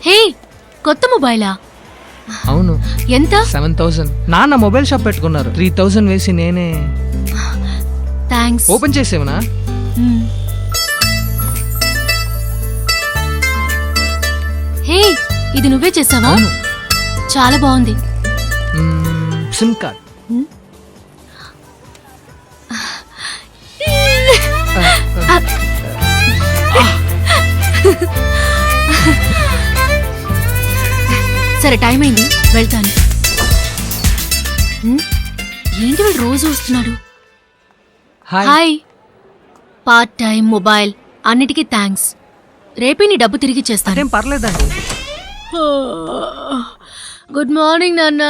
హే, కొత్త మొబైలా? అవును. ఎంత? 7,000. నాన్న మొబైల్ షాప్ పెట్టుకున్నారు. 3,000 వేసి నేనే థ్యాంక్స్. ఓపెన్ చేసేవనా? హే, ఇది నువ్వే చేసావా? అవును. చాలా బాగుంది. SIM card. సరే, టైం అయింది, వెళ్తాను. ఏంటి వీడు రోజు వస్తున్నాడు? Hi. Hi. Part time, mobile అన్నిటికీ థ్యాంక్స్. రేపే నీ డబ్బు తిరిగి చేస్తాను. అదేం పర్లేదండి. గుడ్ మార్నింగ్ నాన్న.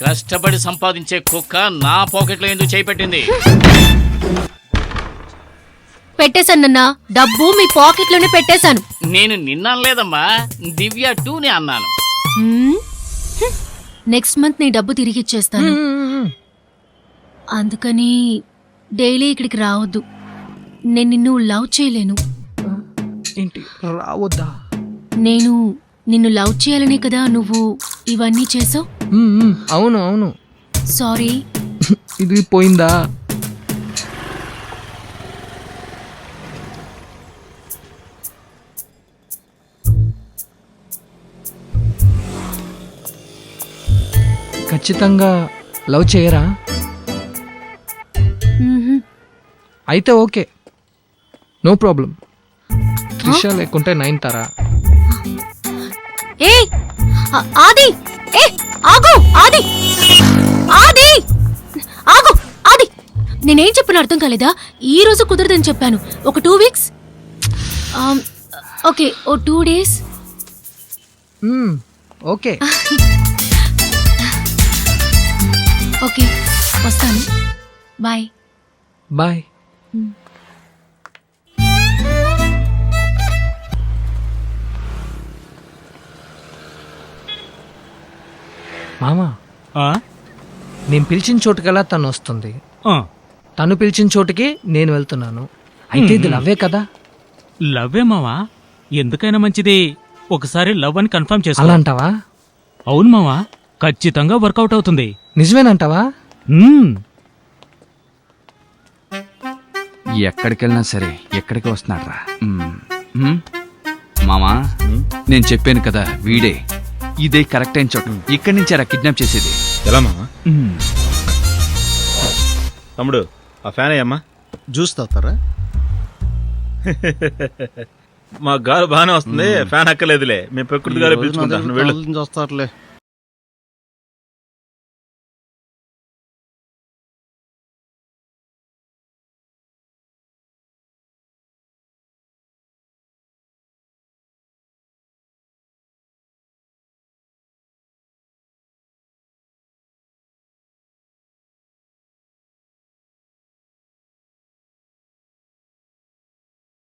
కష్టపడి సంపాదించే కుక్క నా పాకెట్లో ఎందుకు చేయి పెట్టింది? పెట్టేశాను నాన్న, డబ్బు మీ పాకెట్ లోనే పెట్టేశాను. నేను నిన్నలేదమ్మా, దివ్య 2ని అన్నాను. నెక్స్ట్ మంత్ నీ డబ్బు తిరిగి ఇచ్చేస్తాను. అందుకని డైలీ ఇక్కడికి రావద్దు. నేను నిన్ను లవ్ చేయలేను. ఏంటి రావద్దా? నేను నిన్ను లవ్ చేయాలనే కదా నువ్వు ఇవన్నీ చేసావు. అవును అవును. సారీ. ఇది పోయిందా? ఖచ్చితంగా లవ్ చేయరా? అయితే ఓకే, నో ప్రాబ్లం. త్రిష లేకుంటే 9 ఏ ఆది, ఏ ఆగు, ఆది, ఆది, ఆగు, ఆది. నేనేం చెప్పిన అర్థం కాలేదా? ఈ రోజు కుదరదని చెప్పాను. ఒక 2 weeks. ఓకే, ఓ 2 days. ఓకే. ఓకే, వస్తాను. బాయ్. బాయ్. మామా, నేను పిలిచిన చోటుకల్లా తను వస్తుంది, తను పిలిచిన చోటుకి నేను వెళ్తున్నాను. అయితే ఇది లవ్వే కదా? లవ్వే మావా, ఎందుకైనా మంచిది ఒకసారి లవ్ అని కన్ఫర్మ్ చేసుకో. అలా అంటావా? అవును మావా, ఖచ్చితంగా వర్కౌట్ అవుతుంది. నిజమేనంటావా? ఎక్కడికెళ్ళినా సరే ఎక్కడికి వస్తున్నాడ్రా? మామా, నేను చెప్పాను కదా, వీడే. ఇదే కరెక్ట్ అయిన చోటు. ఇక్కడి నుంచారా కిడ్నాప్ చేసేది? ఎలా మామా? తమ్ముడు, ఆ ఫ్యాన్ అయ్యమ్మా. జ్యూస్ తాగుతారా? మా గాలి బాగానే వస్తుంది, ఫ్యాన్ అక్కర్లేదులే. మేము ప్రకృతి గాలి పీల్చుకుంటాం. వస్తారులే.